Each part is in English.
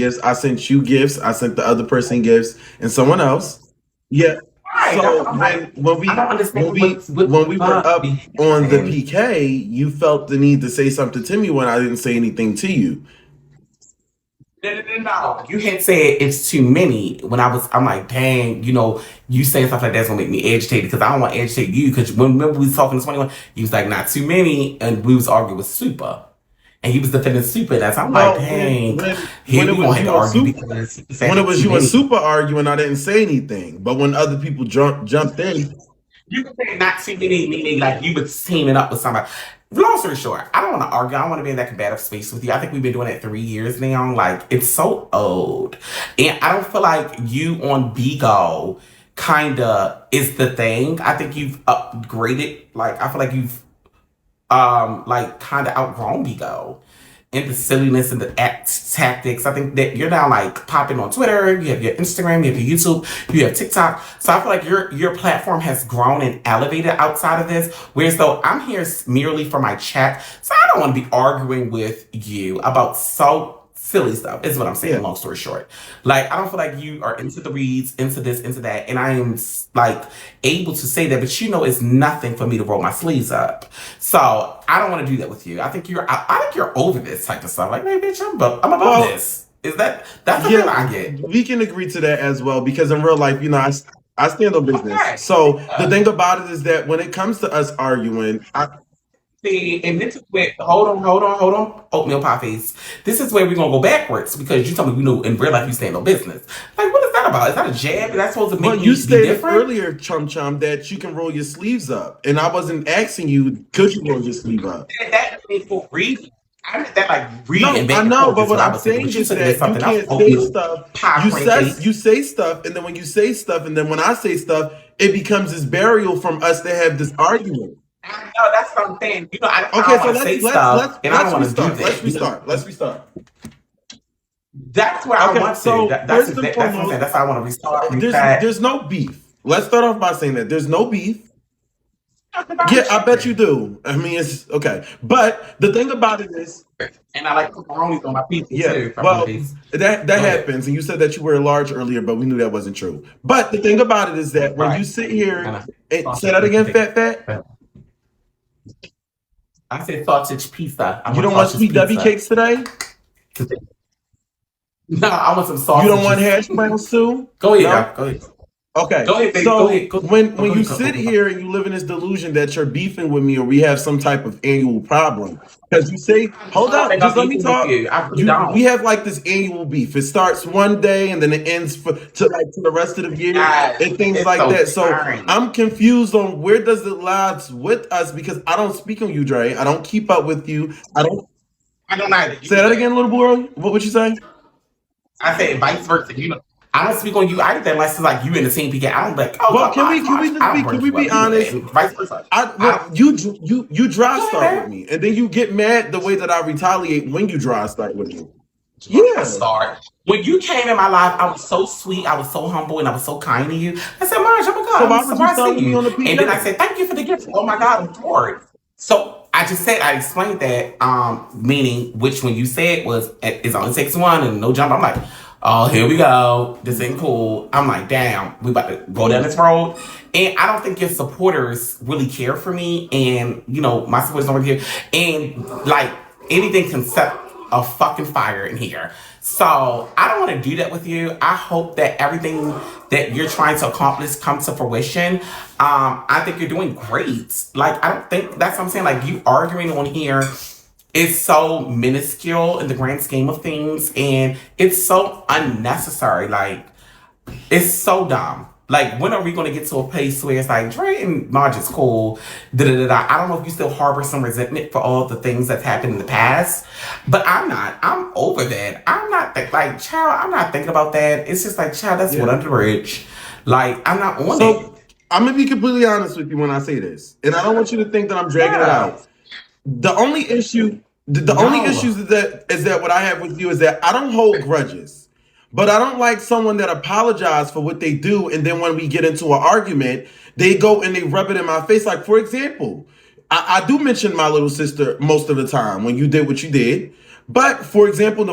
gifts. I sent you gifts. I sent the other person gifts, and someone else. Yeah. Right. That's So what I'm like. I don't when understand we what's when we were up be on the happening. PK, you felt the need to say something to me when I didn't say anything to you. No. You had said it's too many when I'm like, dang, you saying stuff like that's gonna make me agitated because I don't want to agitate you because when remember we was talking to 21, you was like, not too many, and we was arguing with Super. And he was defending Super. That's I'm like, Well, dang, when here it we gonna was have to you and argue Super, because he said when it it's was too you and many. Super arguing, I didn't say anything. But when other people jumped in, You can say not too many, meaning like you was teaming up with somebody. Long story short, I don't want to argue. I don't want to be in that combative space with you. I think we've been doing it 3 years now. Like it's so old, and I don't feel like you on Bigo kinda is the thing. I think you've upgraded. Like I feel like you've like kind of outgrown Bigo and the silliness and the act tactics. I think that you're now like popping on Twitter, you have your Instagram, you have your YouTube, you have TikTok. So I feel like your platform has grown and elevated outside of this. Whereas though I'm here merely for my chat, so I don't want to be arguing with you about so silly stuff. Is what I'm saying. yeah. Long story short, like I don't feel like you are into the reads, into this, into that, and I am like able to say that, but it's nothing for me to roll my sleeves up. So I don't want to do that with you. I think you're over this type of stuff. Like, hey, bitch, I'm above Well, this. That's the yeah, feeling I get. we can agree to that as well because in real life, I stand on business. Okay. So the Uh, thing about it is that when it comes to us arguing, See, and this is where hold on, oatmeal pie face. This is where we're gonna go backwards because you told me in real life you stand on business. Like, what is that about? Is that a jab? Is that supposed to make but you me be stated different? earlier, Chum Chum, that you can roll your sleeves up, and I wasn't asking you could you roll your sleeve up. That means for reading. I meant that like reading No, I back and know, forth but is what what I I'm was thinking. saying But you is took it as that you something else. can't say Oatmeal stuff. pie cream You face. say stuff, and then when you say stuff, and then when I say stuff, it becomes this burial from us to have this argument. I know that's what I'm saying. That's why I Okay, don't so want to say stuff, and I don't want to do that. let's restart. That's where I Okay, want to. so first and That's what I'm saying. foremost, That's why I want to restart, there's reset. no beef. Let's start off by saying that there's no beef. Talk about Yeah, it, I bet you chicken. do. I mean, it's okay. But the thing about it is, And I like pepperonis on my pizza yeah, too, if I'm gonna well, be. that Go ahead. happens. And you said that you were large earlier, but we knew that wasn't true. But the thing about it is that when Right. you sit And here I and say sausage that pizza again, too. fat fat, I said sausage pizza. I you want don't want sausage sweet Debbie pizza. cakes today? No, I want some You don't want sausages. hash browns too? Go ahead, No? y'all. Go ahead. Okay, Go ahead, baby. Go so ahead. Go. Oh, when go you ahead. Go. sit Go. Go. here and you live in this delusion that you're beefing with me or we have some type of annual problem, because you say, I "Hold don't up, think just I'm let me beefing with talk." you. I really don't. We have like this annual beef. It starts one day and then it ends to the rest of the year God, and things it's like so that. So tiring. I'm confused on where does it lies with us because I don't speak on you, Dre. I don't keep up with you. I don't I don't either. You say know that that. again, little boy. What would you say? I said vice versa. I don't speak on you either unless it's like you in the same PK. I don't be like, oh, Well, come on. I don't can bring we you be up. You know that. honest? And vice versa. I Well, don't. you dry Go ahead, start with man. me, and then you get mad the way that I retaliate when you dry start with me. I Yeah. start. When you came in my life, I was so sweet, I was so humble, and I was so kind to you. I said, Marge, oh my So God, I'm why would you surprised to start with see me you. on the And then I PK? said, thank you for the gift. Oh my God, I'm floored. So I explained that, meaning which when you said was, it only takes one and no jump. I'm like, oh, here we go. This ain't cool. I'm like, damn, we about to go down this road. And I don't think your supporters really care for me. And, my supporters don't really care. And like anything can set a fucking fire in here. So I don't want to do that with you. I hope that everything that you're trying to accomplish comes to fruition. I think you're doing great. Like I don't think that's what I'm saying. Like you arguing on here is so minuscule in the grand scheme of things, and it's so unnecessary. Like it's so dumb. Like, when are we going to get to a place where it's like, Dre and Marge is cool, da da da da. I don't know if you still harbor some resentment for all the things that's happened in the past, but I'm not. I'm over that. I'm not, like, child, I'm not thinking about that. It's just like, child, that's what Yeah. under the bridge. Like, I'm not on it. So I'm gonna be completely honest with you when I say this, and I don't want you to think that I'm dragging it Yeah. out. The only issue, the only No. issues is that what I have with you is that I don't hold grudges. But I don't like someone that apologizes for what they do, and then when we get into an argument, they go and they rub it in my face. Like, for example, I do mention my little sister most of the time when you did what you did. But for example,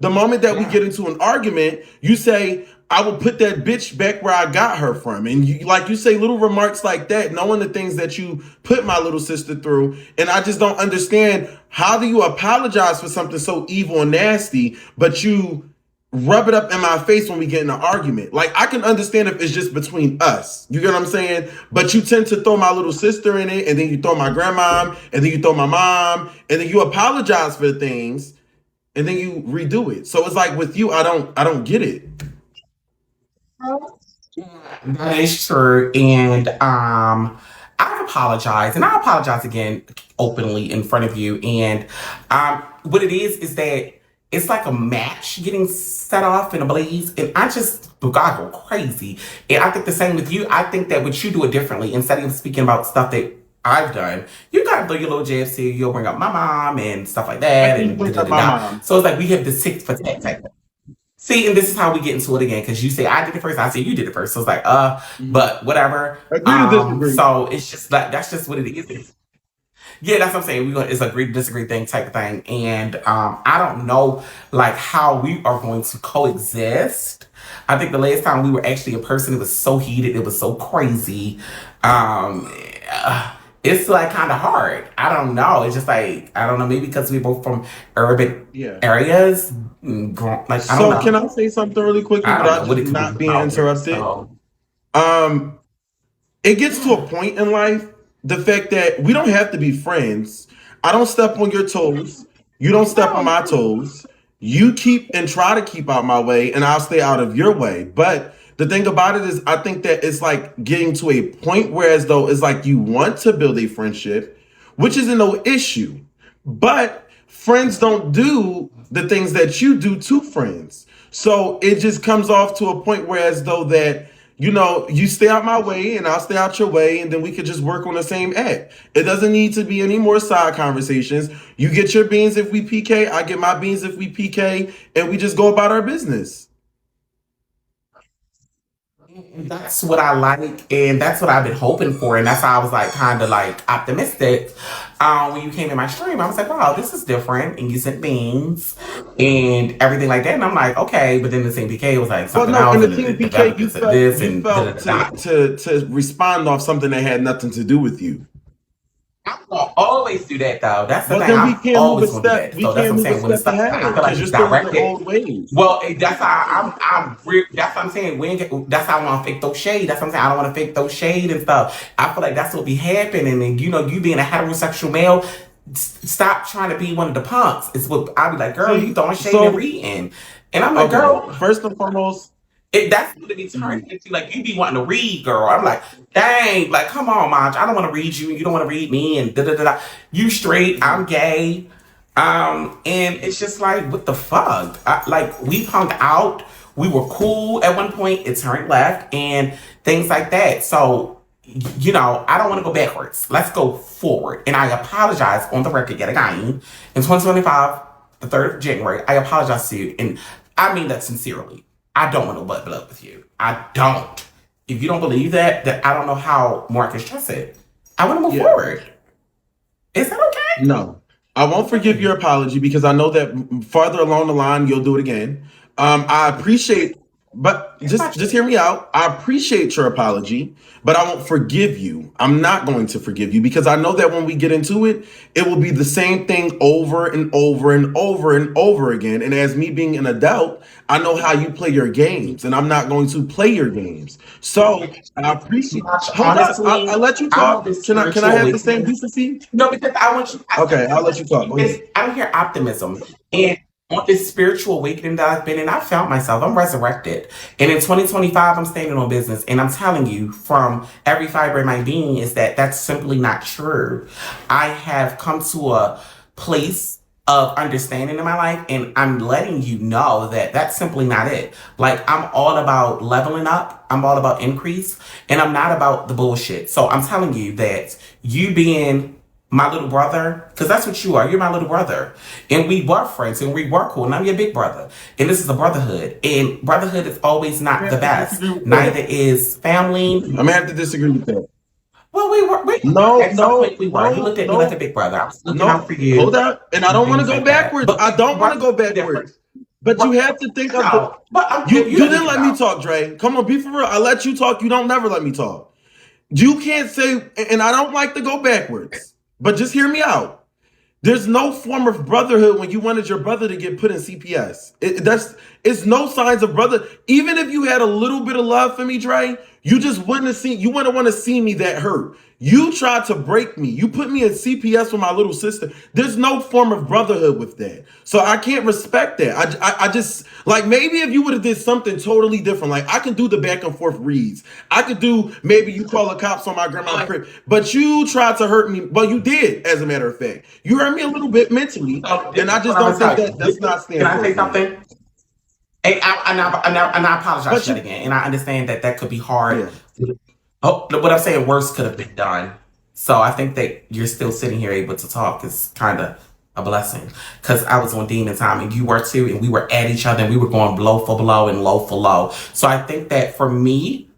the moment that we Yeah. get into an argument, you say, I will put that bitch back where I got her from. And you, like you say little remarks like that, knowing the things that you put my little sister through. And I just don't understand, how do you apologize for something so evil and nasty, but you rub it up in my face when we get in an argument? Like, I can understand if it's just between us. You get what I'm saying? But you tend to throw my little sister in it, and then you throw my grandma, and then you throw my mom, and then you apologize for things, and then you redo it. So it's like with you, I don't get it. That is true. And I've apologized and I apologize again openly in front of you. And what it is that it's like a match getting set off in a blaze. And I go crazy. And I think the same with you. I think that what you do it differently. Instead of speaking about stuff that I've done, you gotta throw your little JFC, you'll bring up my mom and stuff like I that think and da bring da up da my da. mom. So it's like we have the six for tat. See, and this is how we get into it again because you say I did it first, I say you did it first. So it's like, Mhm. but whatever. Agree to disagree. So it's just like that's just what it is. Yeah, that's what I'm saying. It's a agree to disagree thing type of thing, and I don't know like how we are going to coexist. I think the last time we were actually in person, it was so heated, it was so crazy. Um, it's like kind of hard. I don't know. It's just like I don't know. Maybe because we're both from urban Yeah. areas, like I don't So can know. I say something really quickly I don't know without what just it could be not being about. interrupted? So Um, it gets to a yeah. point in life, the fact that we don't have to be friends. I don't step on your toes. You don't step on No, my toes. You keep and try to keep out my way, and I'll stay out of your way. But the thing about it is, I think that it's like getting to a point where, as though it's like you want to build a friendship, which isn't no issue. But friends don't do the things that you do to friends. So it just comes off to a point where, as though that, you stay out my way and I'll stay out your way, and then we could just work on the same app. It doesn't need to be any more side conversations. You get your beans if we PK, I get my beans if we PK, and we just go about our business. That's what I like, and that's what I've been hoping for, and that's how I was like kind of like optimistic. When you came in my stream, I was like, "Wow, this is different," and you sent beans and everything like that, and I'm like, "Okay," but then the same PK was like Well, something no, in else, the and team it PK, developed you this and felt this you and da da felt da. to respond off something that had nothing to do with you. I'm gonna always do that though. That's the Well, thing. then we I'm can't move a always gonna do step. that. We So that's can't what I'm move a saying. When it's step stuff that I ahead feel like because you're it's still in your directed. old ways. Well, that's how that's what I'm saying. That's how I want to fake those shade. That's what I'm saying. I don't want to fake those shade and stuff. I feel like that's what be happening. And you being a heterosexual male, stop trying to be one of the punks. It's what I be like, girl, you See, throwing shade and so reading, and I'm like, okay. girl, First and foremost, that's what it be turning mhm, into. Like you be wanting to read, girl. I'm like, dang, like come on, Maj. I don't want to read you, and you don't want to read me, and da da da da. You straight, I'm mhm. gay, and it's just like, what the fuck? Like we hung out, we were cool at one point. It turned left, and things like that. So. I don't want to go backwards. Let's go forward. And I apologize on the record yet again. In 2025, the 3rd of January, I apologize to you. And I mean that sincerely. I don't want to butt blood with you. I don't. If you don't believe that, then I don't know how Marcus trusts it. I want to move Yeah. forward. Is that okay? No, I won't forgive Okay. your apology because I know that farther along the line you'll do it again. I appreciate, but It's just not just true. hear me out. I appreciate your apology, but I won't forgive you. I'm not going to forgive you because I know that when we get into it, it will be the same thing over and over and over and over again. And as me being an adult, I know how you play your games, and I'm not going to play your games. So I appreciate. Much, Hold up, I honestly, let you I'm on talk. this Can I spiritual have the same awakening. decency? No, because I want you. Okay, I'll let you talk. Go Because ahead. I don't hear optimism. And on this spiritual awakening that I've been in, I found myself. I'm resurrected. And in 2025, I'm standing on business. And I'm telling you from every fiber in my being is that that's simply not true. I have come to a place of understanding in my life, and I'm letting you know that that's simply not it. Like, I'm all about leveling up, I'm all about increase, and I'm not about the bullshit. So, I'm telling you that you being my little brother, because that's what you are. You're my little brother. And we were friends and we were cool. And I'm your big brother. And this is a brotherhood. And brotherhood is always I not the have to best. disagree with Neither that. is family. I'm gonna have to disagree with that. Well, we were. No, At some point, no, we were. You no, looked at me like a no, big brother. I was looking out no. for you Hold up. And I and don't want to things go like that. backwards. But I don't want to we're go different. backwards. But you We're, have to think of the no, but you you you let me didn't get let me out. talk, Dre. Come on, be for real. I let you talk. You don't never let me talk. You can't say, and I don't like to go backwards, but just hear me out. There's no form of brotherhood when you wanted your brother to get put in CPS. It's no signs of brother. Even if you had a little bit of love for me, Dre, you just wouldn't have seen. You wouldn't want to see me that hurt. You tried to break me. You put me in CPS with my little sister. There's no form of brotherhood with that. So I can't respect that. I just like maybe if you would have did something totally different, like I could do the back and forth reads. I could do maybe you call the cops on my grandma's crib, but you tried to hurt me. Well, you did, as a matter of fact. You hurt me a little bit mentally, So and this I is just what I'm don't gonna think tell that you. that's not Can stand I for say for me. something? And I apologize But for that you, again. And I understand that that could be hard. yeah, Oh, what I'm saying, worse could have been done. So I think that you're still sitting here able to talk is kind of a blessing. Because I was on demon time and you were too, and we were at each other and we were going blow for blow and low for low. So I think that for me,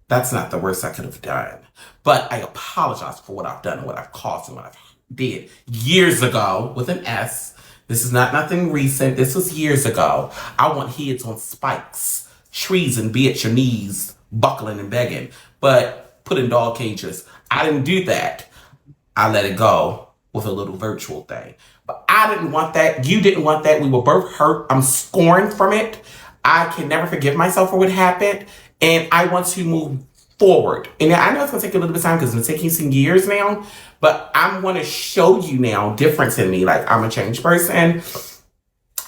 that's not the worst I could have done. But I apologize for what I've done and what I've caused and what I've did years ago with an S. This is not nothing recent. This was years ago. I want heads on spikes, trees and be at your knees, buckling and begging, but put in dog cages. I didn't do that. I let it go with a little virtual thing. But I didn't want that. You didn't want that. We were both hurt. I'm scorned from it. I can never forgive myself for what happened. And I want to move forward. And I know it's going to take a little bit of time because it's been taking some years now. But I'm going to show you now difference in me. Like I'm a changed person.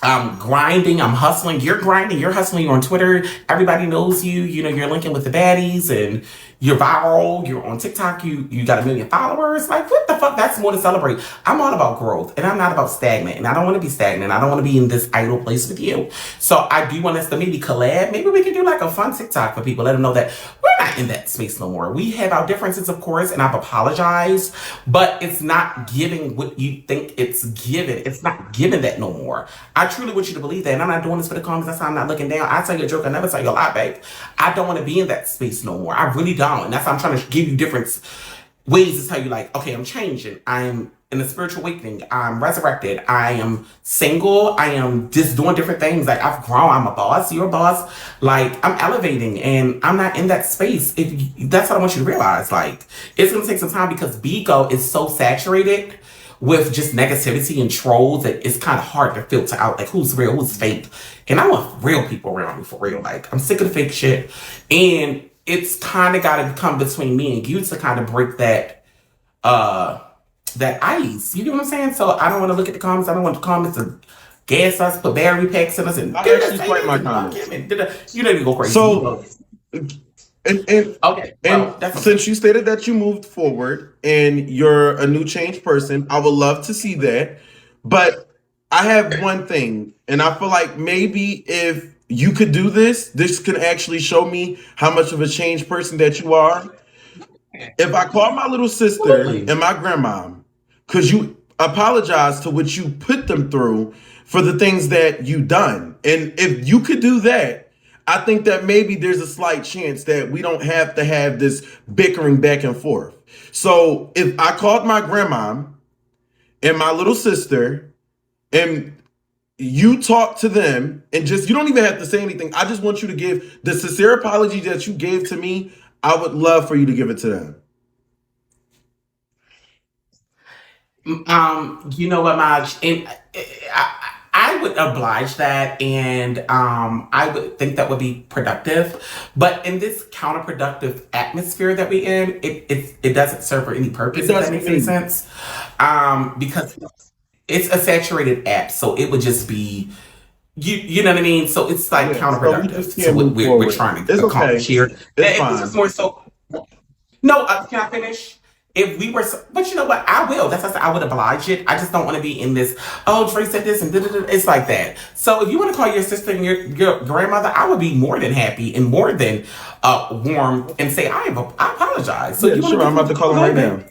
I'm grinding, I'm hustling. You're grinding, you're hustling, you're on Twitter. Everybody knows you. You know, you're linking with the baddies and you're viral. You're on TikTok. You got 1 million followers. Like, what the fuck? That's more to celebrate. I'm all about growth and I'm not about stagnant. And I don't want to be stagnant. I don't want to be in this idle place with you. So I do want us to maybe collab. Maybe we can do like a fun TikTok for people. Let them know that we're not in that space no more. We have our differences, of course, and I've apologized, but it's not giving what you think it's giving. It's not giving that no more. I truly want you to believe that. And I'm not doing this for the comments. That's why I'm not looking down. I tell you a joke. I never tell you a lie, babe. I don't want to be in that space no more. I really don't. And that's why I'm trying to give you different ways to tell you, like, okay, I'm changing. I'm in a spiritual awakening. I'm resurrected. I am single. I am just doing different things. Like, I've grown. I'm a boss. You're a boss. Like, I'm elevating and I'm not in that space. That's what I want you to realize. Like, it's going to take some time because Bigo is so saturated with just negativity and trolls that it's kind of hard to filter out like who's real, who's fake. And I want real people around me for real. Like I'm sick of the fake shit. And it's kind of got to come between me and you to kind of break uh that ice. You know what I'm saying? So I don't want to look at the comments. I don't want the comments to gas us, put battery packs in us and I actually swipe my comments. you know you go crazy. So and Okay, and well, that's okay. since you stated that you moved forward and you're a new changed person, I would love to see that. But I have one thing, and I feel like maybe if you could do this, this can actually show me how much of a changed person that you are. If I call my little sister Absolutely. and my grandma, could you apologize to what you put them through for the things that you done? And if you could do that, I think that maybe there's a slight chance that we don't have to have this bickering back and forth. So if I called my grandma and my little sister and you talk to them and just you don't even have to say anything. I just want you to give the sincere apology that you gave to me. I would love for you to give it to them. You know what, Maj? And I would oblige that, and I would think that would be productive. But in this counterproductive atmosphere that we in, it doesn't serve for any It purpose. If does that for makes any me. sense, because it's a saturated app, so it would just be. You know what I mean? So it's like Yeah. So we just counterproductive to can't what move we're forward. trying to It's accomplish okay. here. It's And this is fine. more so. No, can I finish? If we were, but you know what? I will. That's why I said I would oblige it. I just don't want to be in this. Oh, Trey said this and da-da-da. It's like that. So if you want to call your sister and your grandmother, I would be more than happy and more than warm and say I apologize. So Yeah, you want sure. to I'm give about to them call a him go right ahead. now.